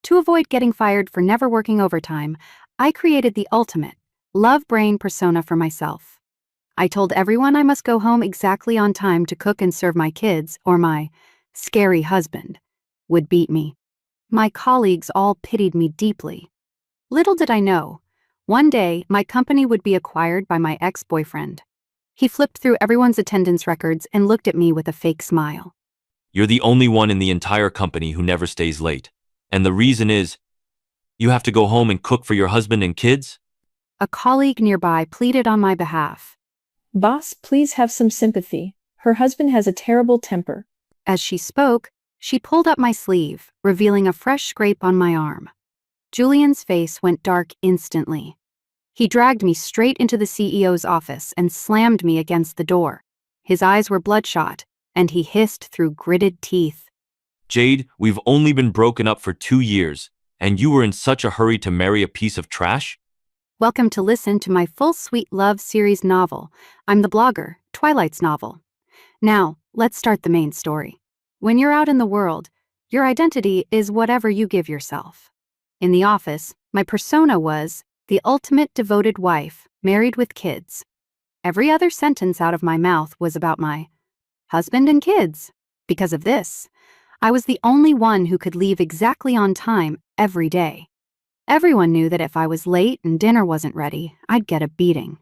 To avoid getting fired for never working overtime, I created the ultimate love brain persona for myself. I told everyone I must go home exactly on time to cook and serve my kids, or my scary husband would beat me. My colleagues all pitied me deeply. Little did I know, one day my company would be acquired by my ex-boyfriend. He flipped through everyone's attendance records and looked at me with a fake smile. You're the only one in the entire company who never stays late. And the reason is, you have to go home and cook for your husband and kids? A colleague nearby pleaded on my behalf. Boss, please have some sympathy. Her husband has a terrible temper. As she spoke, she pulled up my sleeve, revealing a fresh scrape on my arm. Julian's face went dark instantly. He dragged me straight into the CEO's office and slammed me against the door. His eyes were bloodshot, and he hissed through gritted teeth. Jade, we've only been broken up for 2 years, and you were in such a hurry to marry a piece of trash? Welcome to listen to my full Sweet Love series novel. I'm the blogger, Twilight's novel. Now, let's start the main story. When you're out in the world, your identity is whatever you give yourself. In the office, my persona was the ultimate devoted wife, married with kids. Every other sentence out of my mouth was about my husband and kids. Because of this, I was the only one who could leave exactly on time every day. Everyone knew that if I was late and dinner wasn't ready, I'd get a beating.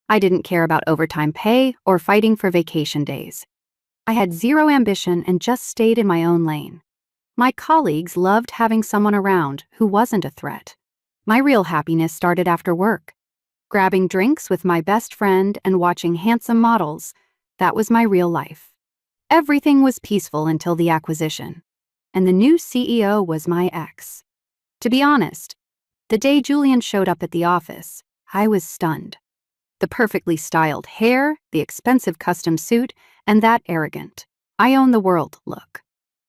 I didn't care about overtime pay or fighting for vacation days. I had zero ambition and just stayed in my own lane. My colleagues loved having someone around who wasn't a threat. My real happiness started after work. Grabbing drinks with my best friend and watching handsome models, that was my real life. Everything was peaceful until the acquisition. And the new CEO was my ex. To be honest, the day Julian showed up at the office, I was stunned. The perfectly styled hair, the expensive custom suit, and that arrogant, I own the world look.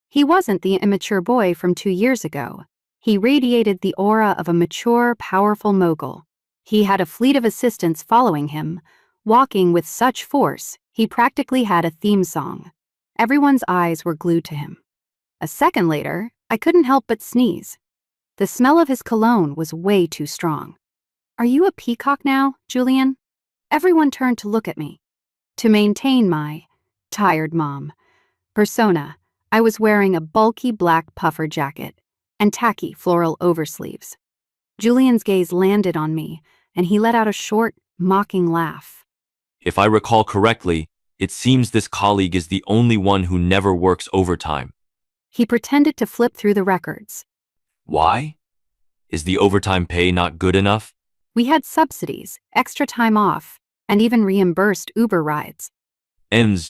He wasn't the immature boy from 2 years ago. He radiated the aura of a mature, powerful mogul. He had a fleet of assistants following him, walking with such force, he practically had a theme song. Everyone's eyes were glued to him. A second later, I couldn't help but sneeze. The smell of his cologne was way too strong. Are you a peacock now, Julian? Everyone turned to look at me. To maintain my tired mom persona, I was wearing a bulky black puffer jacket and tacky floral oversleeves. Julian's gaze landed on me, and he let out a short, mocking laugh. If I recall correctly, it seems this colleague is the only one who never works overtime. He pretended to flip through the records. Why? Is the overtime pay not good enough? We had subsidies, extra time off, and even reimbursed Uber rides.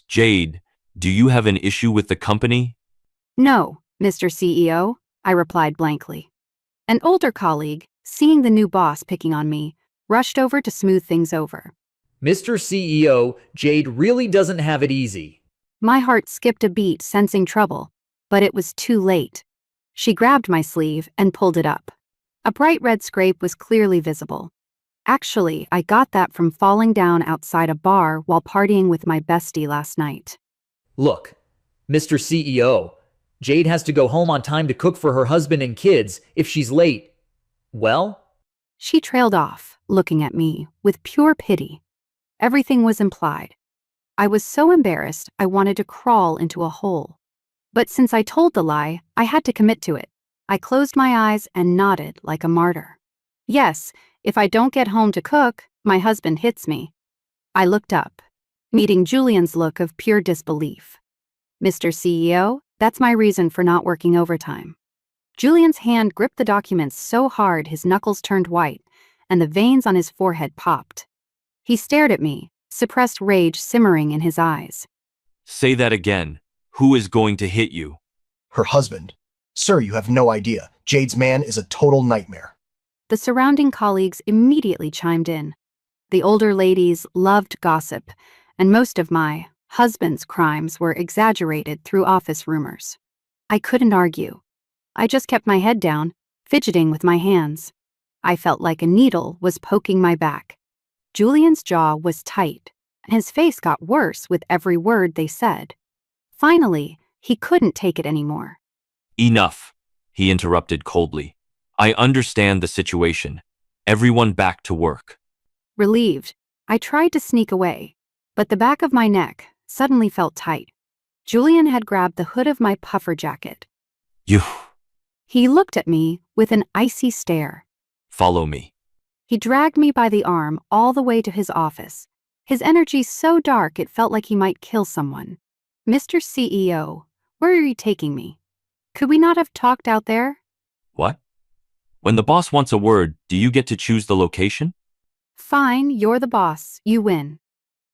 Jade, do you have an issue with the company? No, Mr. CEO, I replied blankly. An older colleague, seeing the new boss picking on me, rushed over to smooth things over. Mr. CEO, Jade really doesn't have it easy. My heart skipped a beat, sensing trouble, but it was too late. She grabbed my sleeve and pulled it up. A bright red scrape was clearly visible. Actually, I got that from falling down outside a bar while partying with my bestie last night. Look, Mr. CEO, Jade has to go home on time to cook for her husband and kids. If she's late, well? She trailed off, looking at me with pure pity. Everything was implied. I was so embarrassed I wanted to crawl into a hole. But since I told the lie, I had to commit to it. I closed my eyes and nodded like a martyr. Yes, if I don't get home to cook, my husband hits me. I looked up, meeting Julian's look of pure disbelief. Mr. CEO, that's my reason for not working overtime. Julian's hand gripped the documents so hard his knuckles turned white, and the veins on his forehead popped. He stared at me, suppressed rage simmering in his eyes. Say that again. Who is going to hit you? Her husband. Sir, you have no idea. Jade's man is a total nightmare. The surrounding colleagues immediately chimed in. The older ladies loved gossip, and most of my husband's crimes were exaggerated through office rumors. I couldn't argue. I just kept my head down, fidgeting with my hands. I felt like a needle was poking my back. Julian's jaw was tight, and his face got worse with every word they said. Finally, he couldn't take it anymore. Enough. he interrupted coldly. I understand the situation. Everyone back to work. Relieved, I tried to sneak away, but the back of my neck suddenly felt tight. Julian had grabbed the hood of my puffer jacket. You He looked at me with an icy stare. follow me. He dragged me by the arm all the way to his office, his energy so dark it felt like he might kill someone. Mr. CEO, where are you taking me? Could we not have talked out there? What? When the boss wants a word, do you get to choose the location? Fine, you're the boss, you win.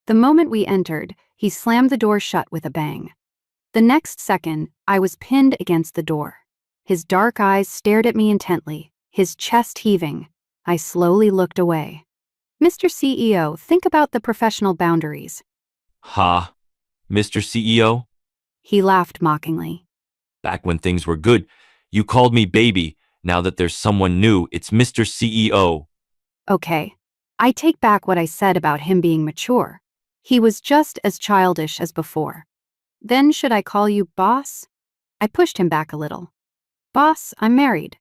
The moment we entered, he slammed the door shut with a bang. The next second, I was pinned against the door. His dark eyes stared at me intently, his chest heaving. I slowly looked away. Mr. CEO, think about the professional boundaries. Ha, Mr. CEO? He laughed mockingly. Back when things were good, you called me baby. Now that there's someone new, it's Mr. CEO. Okay, I take back what I said about him being mature. He was just as childish as before. Then should I call you boss? I pushed him back a little. Boss, I'm married.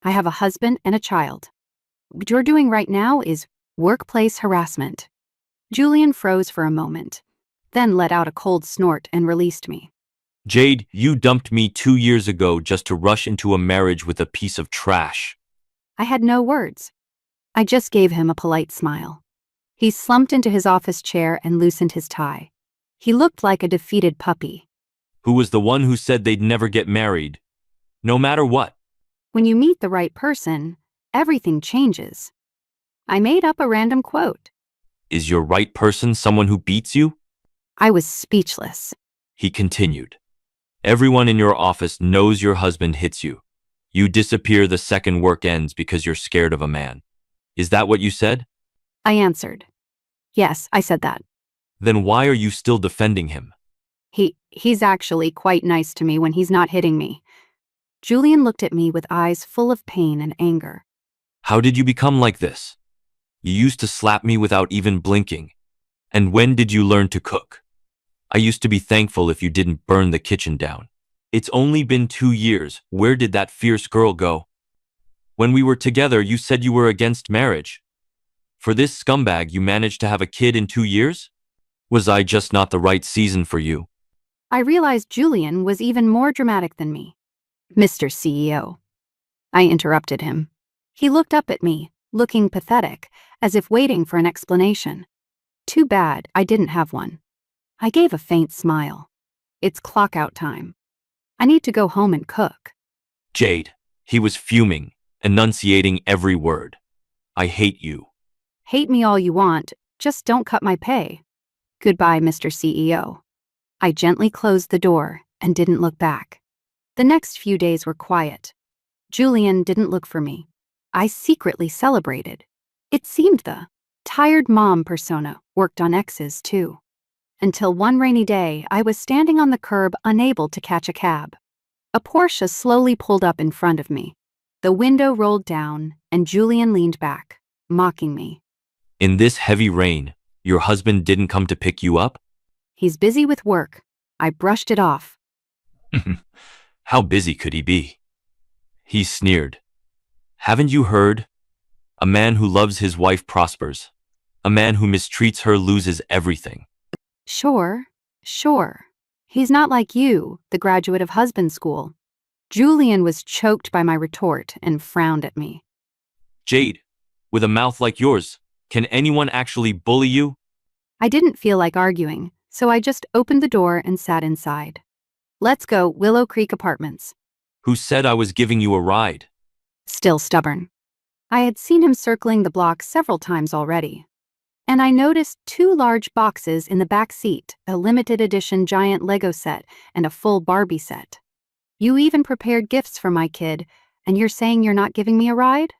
I have a husband and a child. What you're doing right now is workplace harassment. Julian froze for a moment, then let out a cold snort and released me. Jade, you dumped me 2 years ago just to rush into a marriage with a piece of trash. I had no words. I just gave him a polite smile. He slumped into his office chair and loosened his tie. He looked like a defeated puppy. Who was the one who said they'd never get married? No matter what. When you meet the right person, everything changes. I made up a random quote. Is your right person someone who beats you? I was speechless. He continued. Everyone in your office knows your husband hits you. You disappear the second work ends because you're scared of a man. Is that what you said? I answered. Yes, I said that. Then why are you still defending him? He's actually quite nice to me when he's not hitting me. Julian looked at me with eyes full of pain and anger. How did you become like this? You used to slap me without even blinking. And when did you learn to cook? I used to be thankful if you didn't burn the kitchen down. It's only been 2 years. Where did that fierce girl go? When we were together, you said you were against marriage. For this scumbag, you managed to have a kid in 2 years? Was I just not the right season for you? I realized Julian was even more dramatic than me. Mr. CEO. I interrupted him. He looked up at me, looking pathetic, as if waiting for an explanation. Too bad I didn't have one. I gave a faint smile. It's clock-out time. I need to go home and cook. Jade. He was fuming, enunciating every word. I hate you. Hate me all you want, just don't cut my pay. Goodbye, Mr. CEO. I gently closed the door and didn't look back. The next few days were quiet. Julian didn't look for me. I secretly celebrated. It seemed the tired mom persona worked on exes too. Until one rainy day, I was standing on the curb, unable to catch a cab. A Porsche slowly pulled up in front of me. The window rolled down, and Julian leaned back, mocking me. In this heavy rain, your husband didn't come to pick you up? He's busy with work. I brushed it off. How busy could he be? He sneered. Haven't you heard? A man who loves his wife prospers. A man who mistreats her loses everything. Sure. He's not like you, the graduate of husband school. Julian was choked by my retort and frowned at me. Jade, with a mouth like yours, can anyone actually bully you? I didn't feel like arguing, so I just opened the door and sat inside. Let's go, Willow Creek Apartments. Who said I was giving you a ride? Still stubborn. I had seen him circling the block several times already. And I noticed 2 large boxes in the back seat, a limited edition giant Lego set and a full Barbie set. You even prepared gifts for my kid, and you're saying you're not giving me a ride?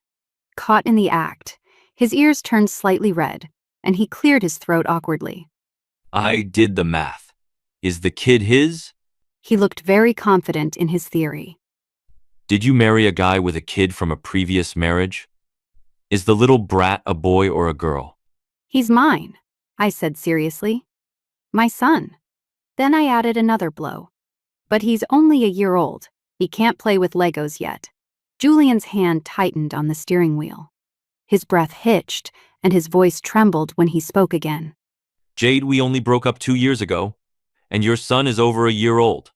Caught in the act, his ears turned slightly red, and he cleared his throat awkwardly. I did the math. Is the kid his? He looked very confident in his theory. Did you marry a guy with a kid from a previous marriage? Is the little brat a boy or a girl? He's mine, I said seriously. My son. Then I added another blow. But he's only a year old. He can't play with Legos yet. Julian's hand tightened on the steering wheel. His breath hitched, and his voice trembled when he spoke again. Jade, we only broke up 2 years ago, and your son is over a year old.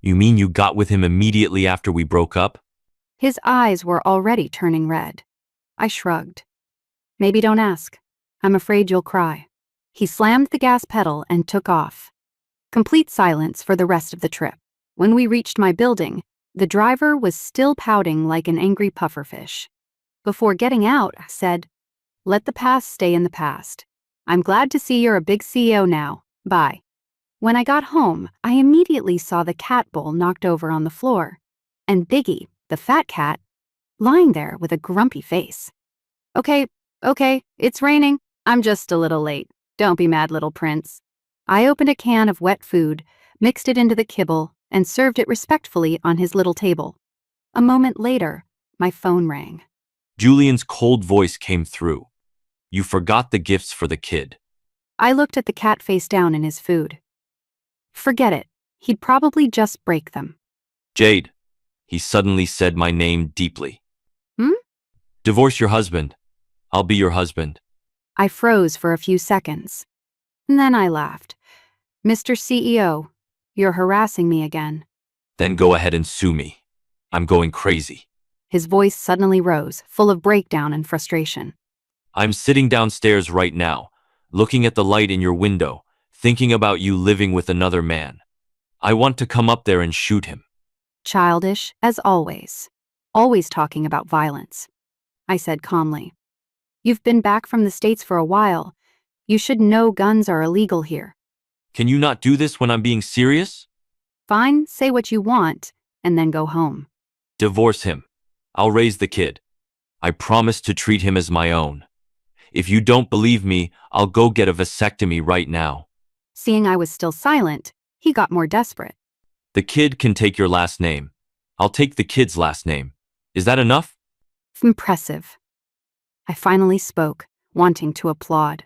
You mean you got with him immediately after we broke up? His eyes were already turning red. I shrugged. Maybe don't ask. I'm afraid you'll cry. He slammed the gas pedal and took off. Complete silence for the rest of the trip. When we reached my building, the driver was still pouting like an angry pufferfish. Before getting out, I said, "Let the past stay in the past. I'm glad to see you're a big CEO now. Bye." When I got home, I immediately saw the cat bowl knocked over on the floor, and Biggie, the fat cat, lying there with a grumpy face. Okay, it's raining. I'm just a little late. Don't be mad, little prince." I opened a can of wet food, mixed it into the kibble, and served it respectfully on his little table. A moment later, my phone rang. Julian's cold voice came through. You forgot the gifts for the kid. I looked at the cat face down in his food. Forget it. He'd probably just break them. Jade, he suddenly said my name deeply. Hmm? Divorce your husband. I'll be your husband. I froze for a few seconds. And then I laughed. "Mr. CEO, you're harassing me again." Then go ahead and sue me. I'm going crazy. His voice suddenly rose, full of breakdown and frustration. I'm sitting downstairs right now, looking at the light in your window, thinking about you living with another man. I want to come up there and shoot him. Childish, as always. Always talking about violence. I said calmly. "You've been back from the States for a while. You should know guns are illegal here." Can you not do this when I'm being serious? Fine, say what you want, and then go home. Divorce him. I'll raise the kid. I promise to treat him as my own. If you don't believe me, I'll go get a vasectomy right now. Seeing I was still silent, he got more desperate. The kid can take your last name. I'll take the kid's last name. Is that enough? Impressive. I finally spoke, wanting to applaud.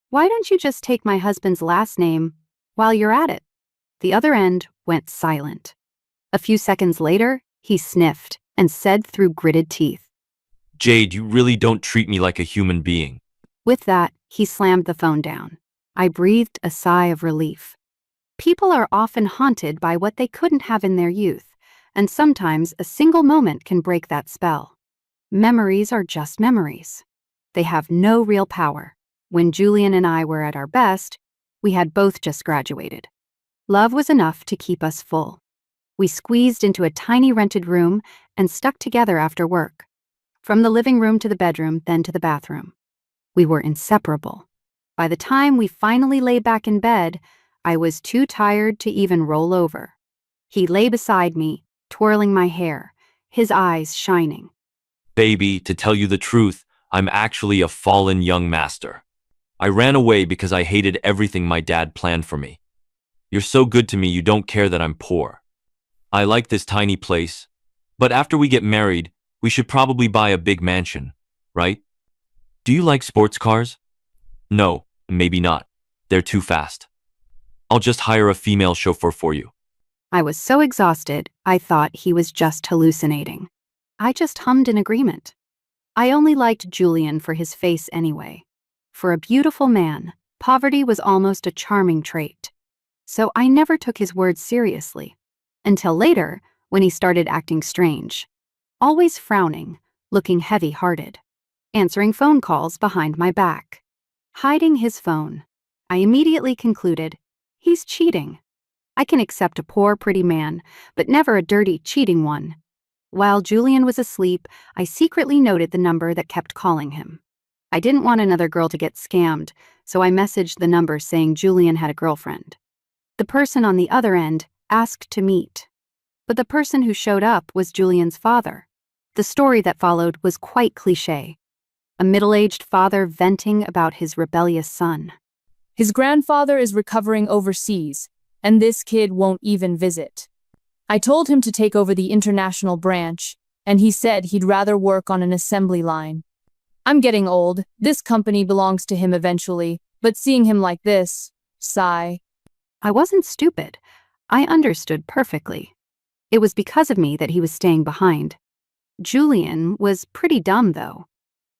"Why don't you just take my husband's last name while you're at it?" The other end went silent. A few seconds later, he sniffed and said through gritted teeth, Jade, you really don't treat me like a human being. With that, he slammed the phone down. I breathed a sigh of relief. People are often haunted by what they couldn't have in their youth, and sometimes a single moment can break that spell. Memories are just memories. They have no real power. When Julian and I were at our best, we had both just graduated. Love was enough to keep us full. We squeezed into a tiny rented room and stuck together after work. From the living room to the bedroom, then to the bathroom. We were inseparable. By the time we finally lay back in bed, I was too tired to even roll over. He lay beside me, twirling my hair, his eyes shining. Baby, to tell you the truth, I'm actually a fallen young master. I ran away because I hated everything my dad planned for me. You're so good to me, you don't care that I'm poor. I like this tiny place, but after we get married, we should probably buy a big mansion, right? Do you like sports cars? No, maybe not. They're too fast. I'll just hire a female chauffeur for you. I was so exhausted, I thought he was just hallucinating. I just hummed in agreement. I only liked Julian for his face anyway. For a beautiful man, poverty was almost a charming trait. So I never took his words seriously. Until later, when he started acting strange. Always frowning, looking heavy-hearted. Answering phone calls behind my back. Hiding his phone. I immediately concluded, he's cheating. I can accept a poor, pretty man, but never a dirty, cheating one. While Julian was asleep, I secretly noted the number that kept calling him. I didn't want another girl to get scammed, so I messaged the number saying Julian had a girlfriend. The person on the other end asked to meet. But the person who showed up was Julian's father. The story that followed was quite cliché. A middle-aged father venting about his rebellious son. His grandfather is recovering overseas, and this kid won't even visit. I told him to take over the international branch, and he said he'd rather work on an assembly line. I'm getting old, this company belongs to him eventually, but seeing him like this, sigh. I wasn't stupid. I understood perfectly. It was because of me that he was staying behind. Julian was pretty dumb, though.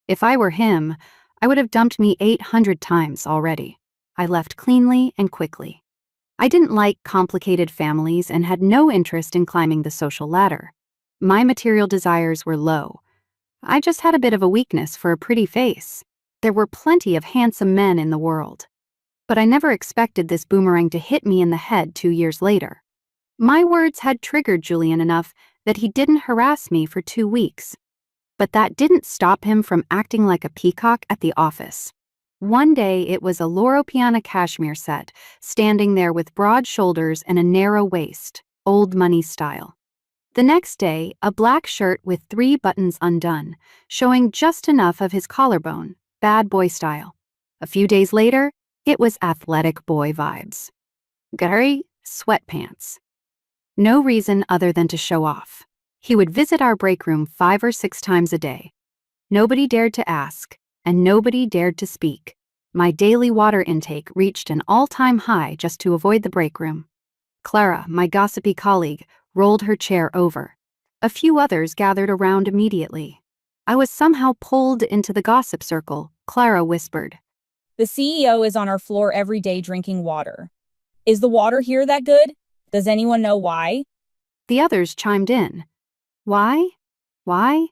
If I were him, I would have dumped me 800 times already. I left cleanly and quickly. I didn't like complicated families and had no interest in climbing the social ladder. My material desires were low. I just had a bit of a weakness for a pretty face. There were plenty of handsome men in the world. But I never expected this boomerang to hit me in the head 2 years later. My words had triggered Julian enough that he didn't harass me for 2 weeks. But that didn't stop him from acting like a peacock at the office. One day it was a Loro Piana cashmere set, standing there with broad shoulders and a narrow waist, old money style. The next day, a black shirt with 3 buttons undone, showing just enough of his collarbone, bad boy style. A few days later, it was athletic boy vibes. Gary, sweatpants. No reason other than to show off. He would visit our break room 5 or 6 times a day. Nobody dared to ask, and nobody dared to speak. My daily water intake reached an all-time high just to avoid the break room. Clara, my gossipy colleague, rolled her chair over. A few others gathered around immediately. I was somehow pulled into the gossip circle, Clara whispered. The CEO is on our floor every day drinking water. Is the water here that good? Does anyone know why? The others chimed in. Why? Why?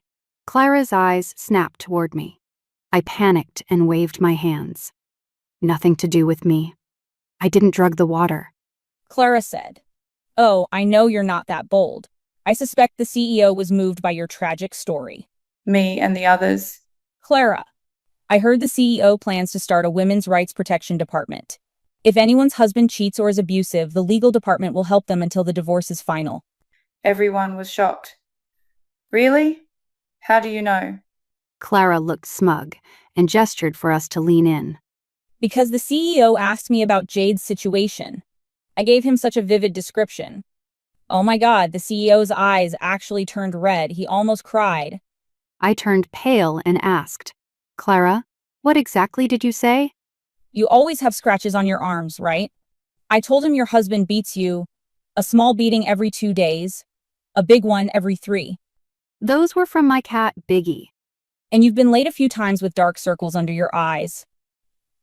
Clara's eyes snapped toward me. I panicked and waved my hands. Nothing to do with me. I didn't drug the water. Clara said, "Oh, I know you're not that bold. I suspect the CEO was moved by your tragic story." Me and the others. Clara, I heard the CEO plans to start a women's rights protection department. If anyone's husband cheats or is abusive, the legal department will help them until the divorce is final. Everyone was shocked. Really? How do you know? Clara looked smug and gestured for us to lean in. Because the CEO asked me about Jade's situation. I gave him such a vivid description. Oh my God, the CEO's eyes actually turned red. He almost cried. I turned pale and asked, Clara, what exactly did you say? You always have scratches on your arms, right? I told him your husband beats you, a small beating every 2 days, a big one every 3. Those were from my cat, Biggie. And you've been late a few times with dark circles under your eyes.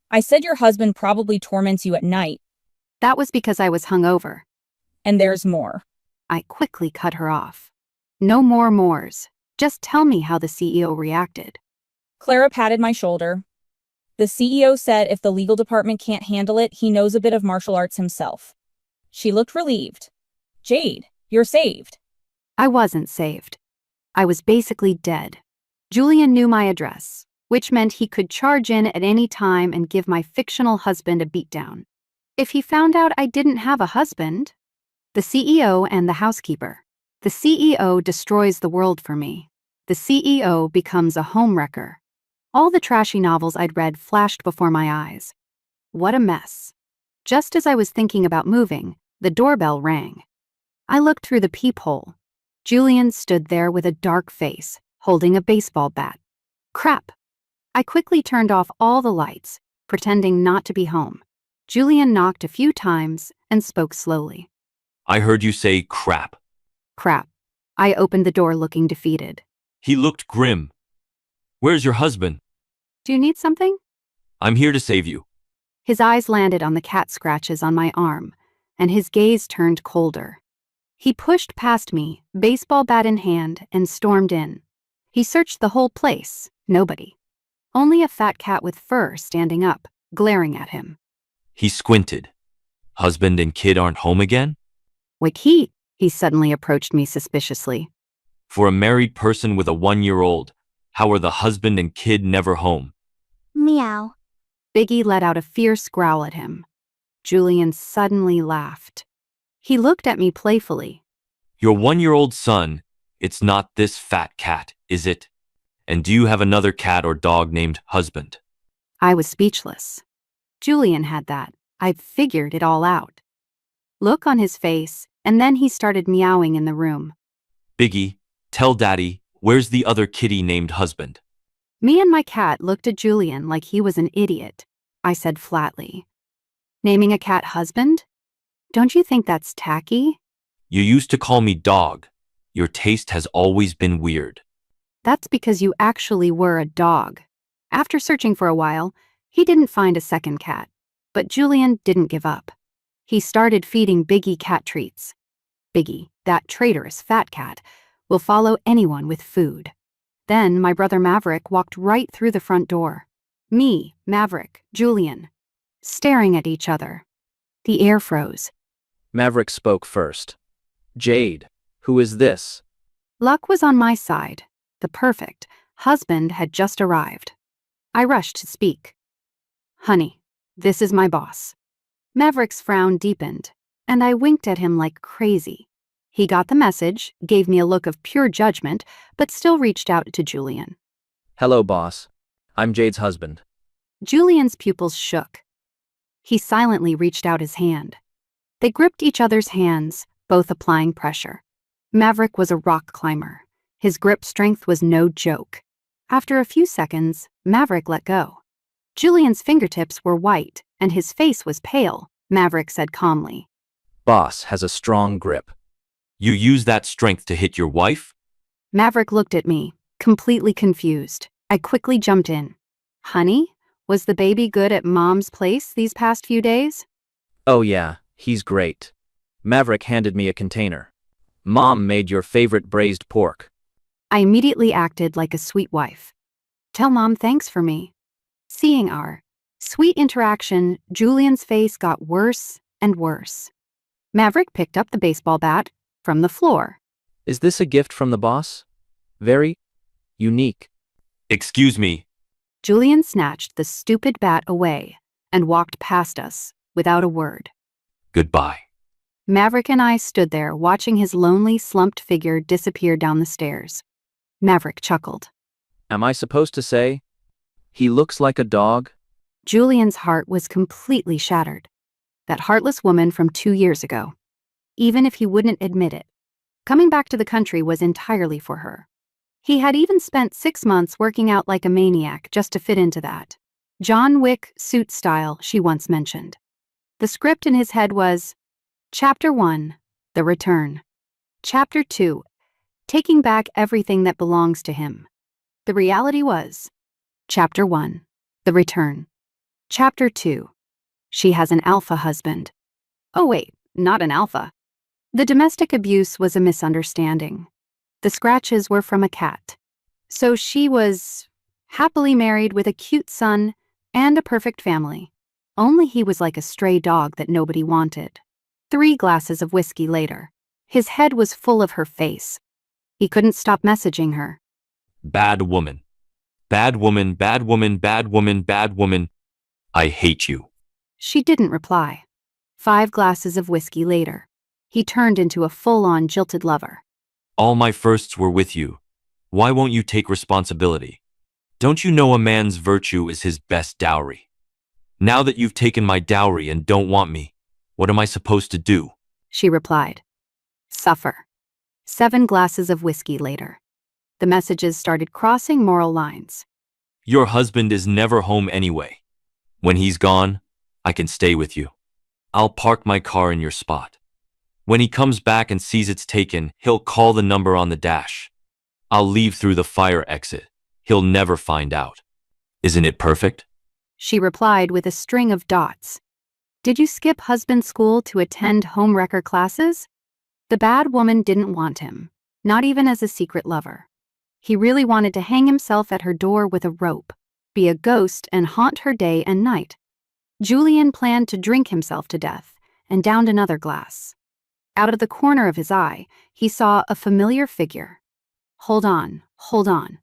I said your husband probably torments you at night. That was because I was hungover. And there's more. I quickly cut her off. No more mores. Just tell me how the CEO reacted. Clara patted my shoulder. The CEO said if the legal department can't handle it, he knows a bit of martial arts himself. She looked relieved. Jade, you're saved. I wasn't saved. I was basically dead. Julian knew my address, which meant he could charge in at any time and give my fictional husband a beatdown. If he found out I didn't have a husband, the CEO and the housekeeper. The CEO destroys the world for me. The CEO becomes a homewrecker. All the trashy novels I'd read flashed before my eyes. What a mess. Just as I was thinking about moving, the doorbell rang. I looked through the peephole. Julian stood there with a dark face, holding a baseball bat. Crap. I quickly turned off all the lights, pretending not to be home. Julian knocked a few times and spoke slowly. I heard you say crap. Crap. I opened the door looking defeated. He looked grim. Where's your husband? Do you need something? I'm here to save you. His eyes landed on the cat scratches on my arm, and his gaze turned colder. He pushed past me, baseball bat in hand, and stormed in. He searched the whole place. Nobody. Only a fat cat with fur standing up, glaring at him. He squinted. Husband and kid aren't home again? Wiki, he suddenly approached me suspiciously. For a married person with a 1-year-old, how are the husband and kid never home? Meow. Biggie let out a fierce growl at him. Julian suddenly laughed. He looked at me playfully. Your 1-year-old son, it's not this fat cat, is it? And do you have another cat or dog named husband? I was speechless. Julian had that. I'd figured it all out. Look on his face, and then he started meowing in the room. Biggie, tell Daddy, where's the other kitty named husband? Me and my cat looked at Julian like he was an idiot. I said flatly. Naming a cat husband? Don't you think that's tacky? You used to call me dog. Your taste has always been weird. That's because you actually were a dog. After searching for a while, he didn't find a second cat. But Julian didn't give up. He started feeding Biggie cat treats. Biggie, that traitorous fat cat, will follow anyone with food. Then my brother Maverick walked right through the front door. Me, Maverick, Julian, staring at each other. The air froze. Maverick spoke first. Jade, who is this? Luck was on my side. The perfect husband had just arrived. I rushed to speak. Honey, this is my boss. Maverick's frown deepened, and I winked at him like crazy. He got the message, gave me a look of pure judgment, but still reached out to Julian. Hello, boss. I'm Jade's husband. Julian's pupils shook. He silently reached out his hand. They gripped each other's hands, both applying pressure. Maverick was a rock climber. His grip strength was no joke. After a few seconds, Maverick let go. Julian's fingertips were white, and his face was pale, Maverick said calmly. Boss has a strong grip. You use that strength to hit your wife? Maverick looked at me, completely confused. I quickly jumped in. Honey, was the baby good at Mom's place these past few days? Oh yeah, he's great. Maverick handed me a container. Mom made your favorite braised pork. I immediately acted like a sweet wife. Tell Mom thanks for me. Seeing our sweet interaction, Julian's face got worse and worse. Maverick picked up the baseball bat from the floor. Is this a gift from the boss? Very unique. Excuse me. Julian snatched the stupid bat away and walked past us without a word. Goodbye. Maverick and I stood there watching his lonely, slumped figure disappear down the stairs. Maverick chuckled. Am I supposed to say? He looks like a dog? Julian's heart was completely shattered. That heartless woman from 2 years ago. Even if he wouldn't admit it, coming back to the country was entirely for her. He had even spent 6 months working out like a maniac just to fit into that John Wick suit style she once mentioned. The script in his head was Chapter 1, The Return. Chapter 2, Taking Back Everything That Belongs to Him. The reality was Chapter 1, The Return. Chapter 2, She has an alpha husband. Oh wait, not an alpha. The domestic abuse was a misunderstanding. The scratches were from a cat. So she was happily married with a cute son and a perfect family. Only he was like a stray dog that nobody wanted. 3 glasses of whiskey later, his head was full of her face. He couldn't stop messaging her. Bad woman. Bad woman, bad woman, bad woman, bad woman. I hate you. She didn't reply. 5 glasses of whiskey later, he turned into a full-on jilted lover. All my firsts were with you. Why won't you take responsibility? Don't you know a man's virtue is his best dowry? Now that you've taken my dowry and don't want me, what am I supposed to do? She replied. Suffer. 7 glasses of whiskey later, the messages started crossing moral lines. Your husband is never home anyway. When he's gone, I can stay with you. I'll park my car in your spot. When he comes back and sees it's taken, he'll call the number on the dash. I'll leave through the fire exit. He'll never find out. Isn't it perfect? She replied with a string of dots. Did you skip husband school to attend homewrecker classes? The bad woman didn't want him, not even as a secret lover. He really wanted to hang himself at her door with a rope, be a ghost and haunt her day and night. Julian planned to drink himself to death and downed another glass. Out of the corner of his eye, he saw a familiar figure. Hold on, hold on.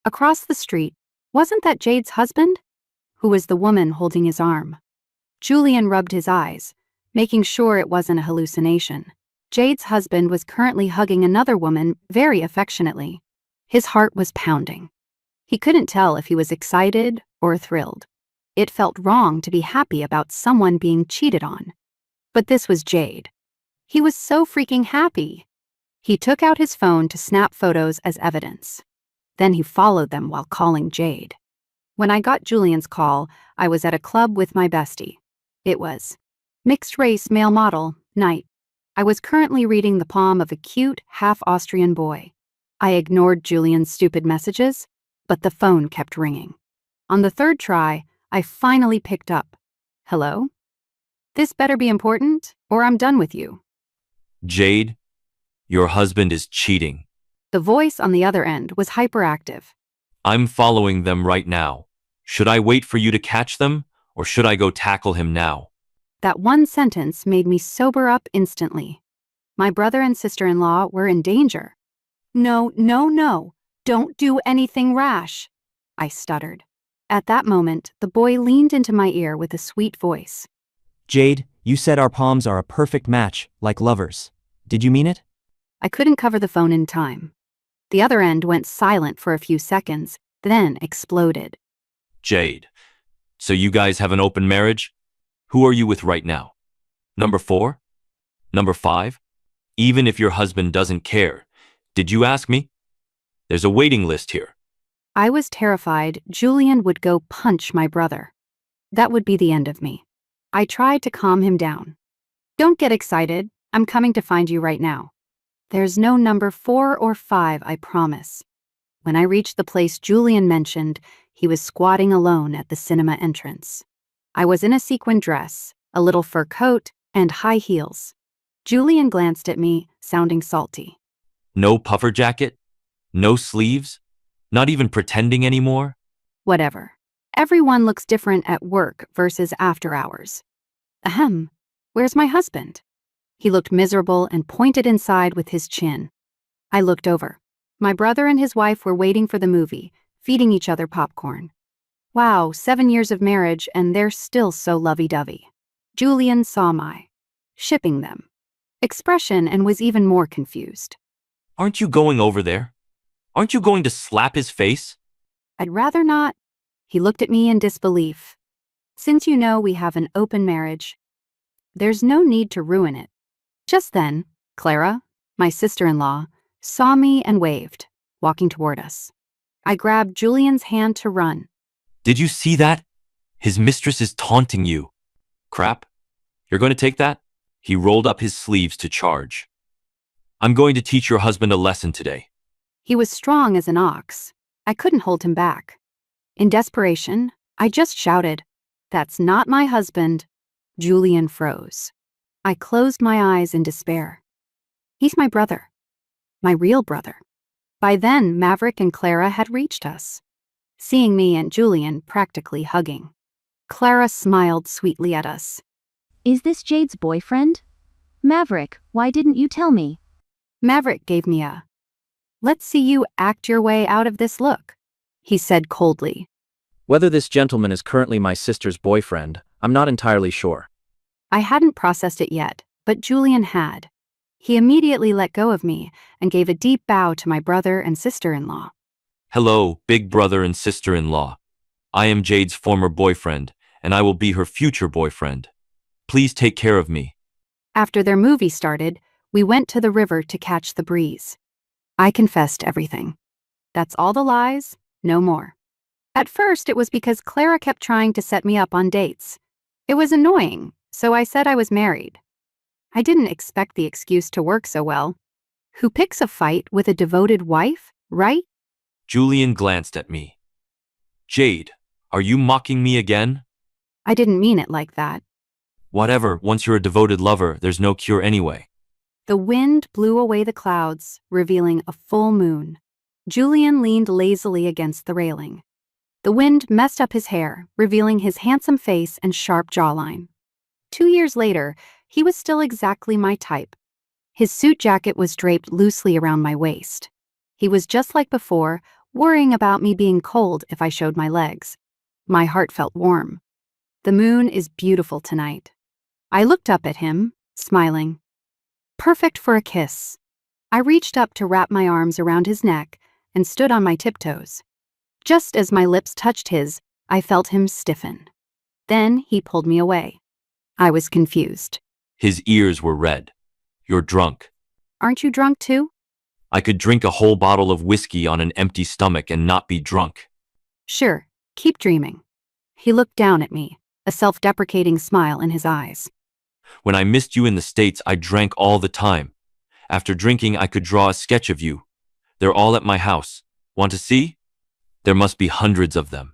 Across the street, wasn't that Jade's husband? Who was the woman holding his arm? Julian rubbed his eyes, making sure it wasn't a hallucination. Jade's husband was currently hugging another woman very affectionately. His heart was pounding. He couldn't tell if he was excited or thrilled. It felt wrong to be happy about someone being cheated on. But this was Jade. He was so freaking happy. He took out his phone to snap photos as evidence. Then he followed them while calling Jade. When I got Julian's call, I was at a club with my bestie. It was mixed-race male model night. I was currently reading the palm of a cute, half-Austrian boy. I ignored Julian's stupid messages, but the phone kept ringing. On the third try, I finally picked up. Hello? This better be important, or I'm done with you. Jade, your husband is cheating. The voice on the other end was hyperactive. I'm following them right now. Should I wait for you to catch them, or should I go tackle him now? That one sentence made me sober up instantly. My brother and sister-in-law were in danger. No, no, no. Don't do anything rash, I stuttered. At that moment, the boy leaned into my ear with a sweet voice. Jade, you said our palms are a perfect match, like lovers. Did you mean it? I couldn't cover the phone in time. The other end went silent for a few seconds, then exploded. Jade, so you guys have an open marriage? Who are you with right now? Number 4? Number 5? Even if your husband doesn't care, did you ask me? There's a waiting list here. I was terrified Julian would go punch my brother. That would be the end of me. I tried to calm him down. Don't get excited. I'm coming to find you right now. There's no number 4 or 5, I promise. When I reached the place Julian mentioned, he was squatting alone at the cinema entrance. I was in a sequin dress, a little fur coat, and high heels. Julian glanced at me, sounding salty. No puffer jacket? No sleeves? Not even pretending anymore? Whatever. Everyone looks different at work versus after hours. Ahem. Where's my husband? He looked miserable and pointed inside with his chin. I looked over. My brother and his wife were waiting for the movie, feeding each other popcorn. Wow, 7 years of marriage and they're still so lovey-dovey. Julian saw my shipping them expression and was even more confused. Aren't you going over there? Aren't you going to slap his face? I'd rather not. He looked at me in disbelief. Since you know we have an open marriage, there's no need to ruin it. Just then, Clara, my sister-in-law, saw me and waved, walking toward us. I grabbed Julian's hand to run. Did you see that? His mistress is taunting you. Crap. You're going to take that? He rolled up his sleeves to charge. I'm going to teach your husband a lesson today. He was strong as an ox. I couldn't hold him back. In desperation, I just shouted, "That's not my husband." Julian froze. I closed my eyes in despair. He's my brother. My real brother. By then, Maverick and Clara had reached us, seeing me and Julian practically hugging. Clara smiled sweetly at us. Is this Jade's boyfriend? Maverick, why didn't you tell me? Maverick gave me a, "Let's see you act your way out of this look," he said coldly. Whether this gentleman is currently my sister's boyfriend, I'm not entirely sure. I hadn't processed it yet, but Julian had. He immediately let go of me and gave a deep bow to my brother and sister-in-law. Hello, big brother and sister-in-law. I am Jade's former boyfriend, and I will be her future boyfriend. Please take care of me. After their movie started, we went to the river to catch the breeze. I confessed everything. That's all the lies, no more. At first, it was because Clara kept trying to set me up on dates. It was annoying, so I said I was married. I didn't expect the excuse to work so well. Who picks a fight with a devoted wife, right? Julian glanced at me. Jade, are you mocking me again? I didn't mean it like that. Whatever, once you're a devoted lover, there's no cure anyway. The wind blew away the clouds, revealing a full moon. Julian leaned lazily against the railing. The wind messed up his hair, revealing his handsome face and sharp jawline. 2 years later, he was still exactly my type. His suit jacket was draped loosely around my waist. He was just like before, worrying about me being cold if I showed my legs. My heart felt warm. The moon is beautiful tonight. I looked up at him, smiling. Perfect for a kiss. I reached up to wrap my arms around his neck and stood on my tiptoes. Just as my lips touched his, I felt him stiffen. Then he pulled me away. I was confused. His ears were red. You're drunk. Aren't you drunk too? I could drink a whole bottle of whiskey on an empty stomach and not be drunk. Sure, keep dreaming. He looked down at me, a self-deprecating smile in his eyes. When I missed you in the States, I drank all the time. After drinking, I could draw a sketch of you. They're all at my house. Want to see? There must be hundreds of them.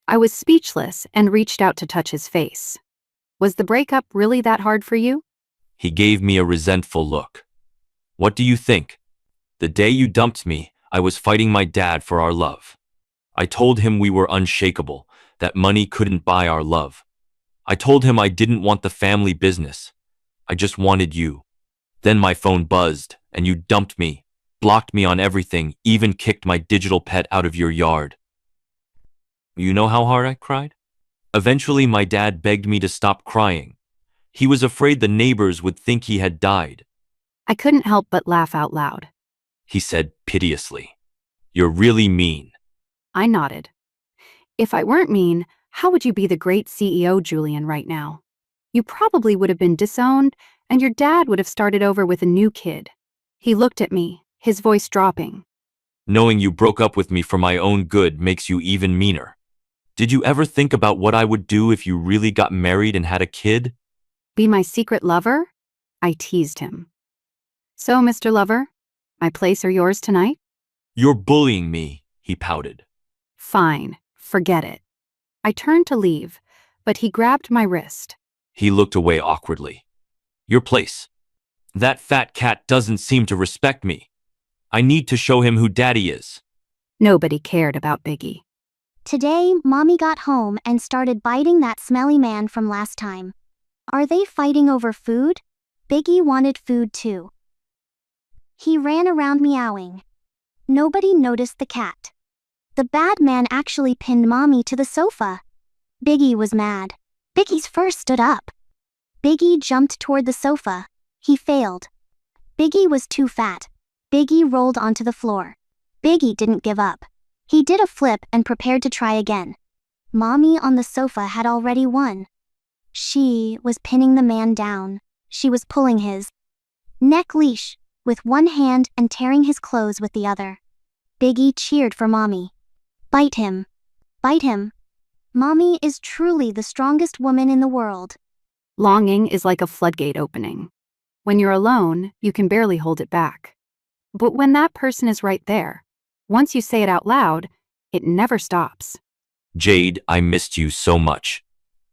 I was speechless and reached out to touch his face. Was the breakup really that hard for you? He gave me a resentful look. What do you think? The day you dumped me, I was fighting my dad for our love. I told him we were unshakable, that money couldn't buy our love. I told him I didn't want the family business. I just wanted you. Then my phone buzzed, and you dumped me, blocked me on everything, even kicked my digital pet out of your yard. You know how hard I cried? Eventually, my dad begged me to stop crying. He was afraid the neighbors would think he had died. I couldn't help but laugh out loud. He said piteously, "You're really mean." I nodded. If I weren't mean, how would you be the great CEO, Julian, right now? You probably would have been disowned, and your dad would have started over with a new kid. He looked at me, his voice dropping. Knowing you broke up with me for my own good makes you even meaner. Did you ever think about what I would do if you really got married and had a kid? Be my secret lover? I teased him. So, Mr. Lover, my place or yours tonight? You're bullying me, he pouted. Fine, forget it. I turned to leave, but he grabbed my wrist. He looked away awkwardly. Your place. That fat cat doesn't seem to respect me. I need to show him who Daddy is. Nobody cared about Biggie. Today, Mommy got home and started biting that smelly man from last time. Are they fighting over food? Biggie wanted food too. He ran around meowing. Nobody noticed the cat. The bad man actually pinned Mommy to the sofa. Biggie was mad. Biggie's fur stood up. Biggie jumped toward the sofa. He failed. Biggie was too fat. Biggie rolled onto the floor. Biggie didn't give up. He did a flip and prepared to try again. Mommy on the sofa had already won. She was pinning the man down. She was pulling his neck leash with one hand and tearing his clothes with the other. Biggie cheered for Mommy. Bite him. Bite him. Mommy is truly the strongest woman in the world. Longing is like a floodgate opening. When you're alone, you can barely hold it back. But when that person is right there, once you say it out loud, it never stops. Jade, I missed you so much.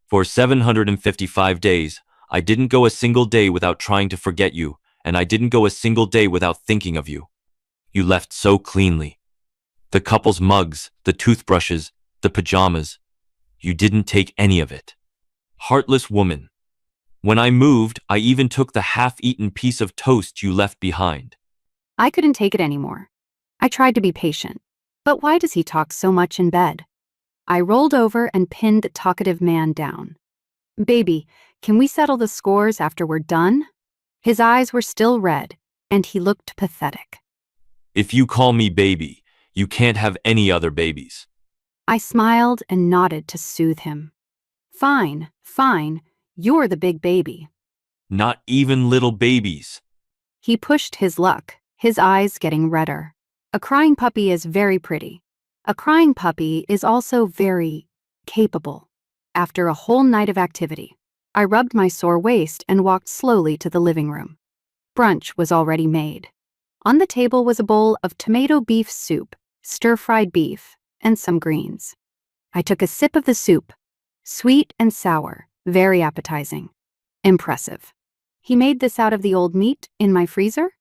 For 755 days, I didn't go a single day without trying to forget you, and I didn't go a single day without thinking of you. You left so cleanly. The couple's mugs, the toothbrushes, the pajamas. You didn't take any of it. Heartless woman. When I moved, I even took the half-eaten piece of toast you left behind. I couldn't take it anymore. I tried to be patient. But why does he talk so much in bed? I rolled over and pinned the talkative man down. Baby, can we settle the scores after we're done? His eyes were still red, and he looked pathetic. If you call me baby, you can't have any other babies. I smiled and nodded to soothe him. Fine, fine, you're the big baby. Not even little babies. He pushed his luck, his eyes getting redder. A crying puppy is very pretty. A crying puppy is also very capable. After a whole night of activity, I rubbed my sore waist and walked slowly to the living room. Brunch was already made. On the table was a bowl of tomato beef soup, stir-fried beef, and some greens. I took a sip of the soup. Sweet and sour, very appetizing. Impressive. He made this out of the old meat in my freezer?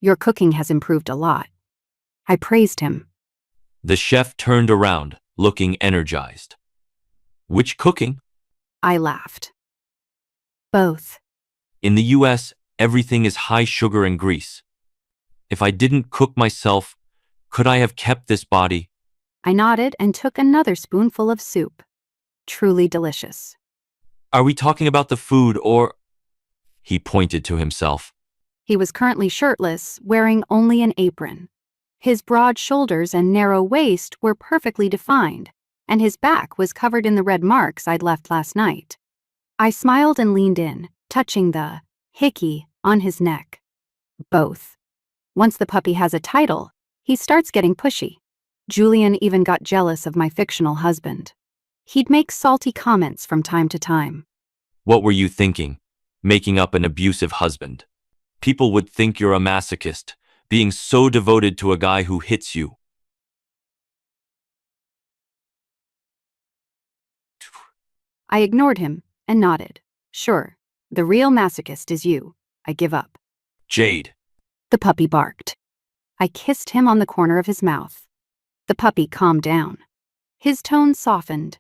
Your cooking has improved a lot. I praised him. The chef turned around, looking energized. Which cooking? I laughed. Both. In the US, everything is high sugar and grease. If I didn't cook myself, could I have kept this body? I nodded and took another spoonful of soup. Truly delicious. Are we talking about the food or... He pointed to himself. He was currently shirtless, wearing only an apron. His broad shoulders and narrow waist were perfectly defined, and his back was covered in the red marks I'd left last night. I smiled and leaned in, touching the hickey on his neck. Both. Once the puppy has a title, he starts getting pushy. Julian even got jealous of my fictional husband. He'd make salty comments from time to time. What were you thinking? making up an abusive husband. People would think you're a masochist, being so devoted to a guy who hits you. I ignored him and nodded. Sure, the real masochist is you. I give up. Jade. The puppy barked. I kissed him on the corner of his mouth. The puppy calmed down. His tone softened.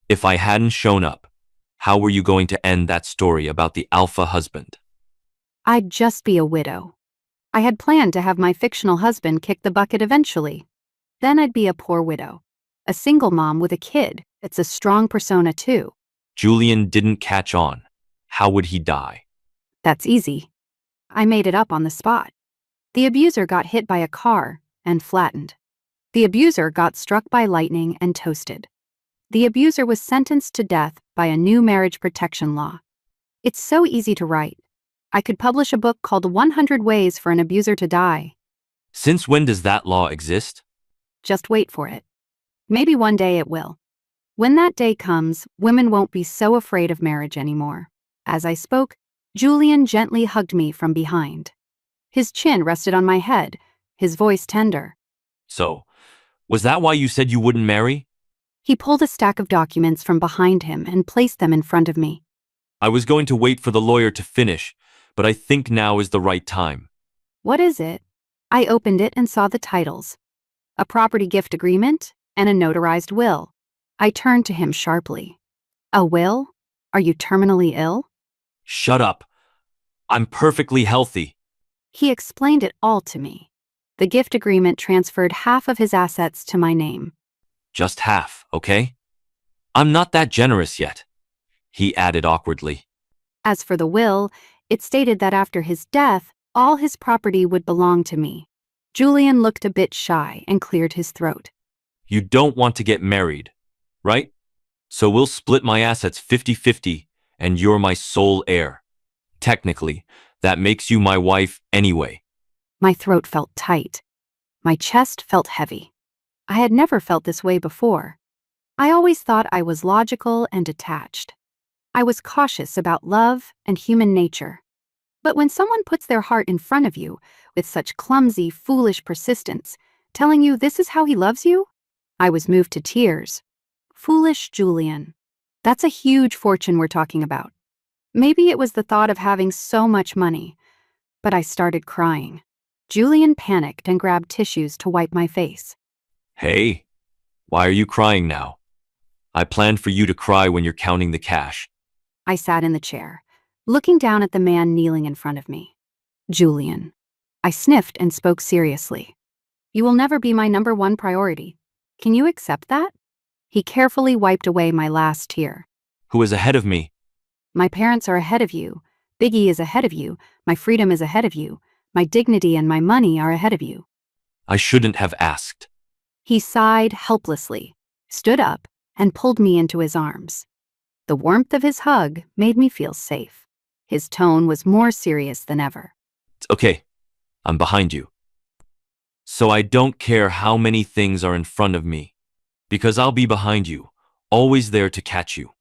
If I hadn't shown up, how were you going to end that story about the alpha husband? I'd just be a widow. I had planned to have my fictional husband kick the bucket eventually. Then I'd be a poor widow. A single mom with a kid. It's a strong persona too. Julian didn't catch on. How would he die? That's easy. I made it up on the spot. The abuser got hit by a car and flattened. The abuser got struck by lightning and toasted. The abuser was sentenced to death by a new marriage protection law. It's so easy to write. I could publish a book called 100 Ways for an Abuser to Die. Since when does that law exist? Just wait for it. Maybe one day it will. When that day comes, women won't be so afraid of marriage anymore. As I spoke, Julian gently hugged me from behind. His chin rested on my head, his voice tender. So, was that why you said you wouldn't marry? He pulled a stack of documents from behind him and placed them in front of me. I was going to wait for the lawyer to finish, but I think now is the right time. What is it? I opened it and saw the titles. A property gift agreement and a notarized will. I turned to him sharply. A will? Are you terminally ill? Shut up. I'm perfectly healthy. He explained it all to me. The gift agreement transferred half of his assets to my name. Just half, okay? I'm not that generous yet, he added awkwardly. As for the will, it stated that after his death, all his property would belong to me. Julian looked a bit shy and cleared his throat. You don't want to get married, right? So we'll split my assets 50-50, and you're my sole heir. Technically, that makes you my wife anyway. My throat felt tight. My chest felt heavy. I had never felt this way before. I always thought I was logical and detached. I was cautious about love and human nature. But when someone puts their heart in front of you with such clumsy, foolish persistence, telling you this is how he loves you, I was moved to tears. Foolish Julian. That's a huge fortune we're talking about. Maybe it was the thought of having so much money, but I started crying. Julian panicked and grabbed tissues to wipe my face. Hey, why are you crying now? I planned for you to cry when you're counting the cash. I sat in the chair, looking down at the man kneeling in front of me. Julian. I sniffed and spoke seriously. You will never be my number one priority. Can you accept that? He carefully wiped away my last tear. Who is ahead of me? My parents are ahead of you. Biggie is ahead of you. My freedom is ahead of you. My dignity and my money are ahead of you. I shouldn't have asked. He sighed helplessly, stood up, and pulled me into his arms. The warmth of his hug made me feel safe. His tone was more serious than ever. Okay, I'm behind you. So I don't care how many things are in front of me, because I'll be behind you, always there to catch you.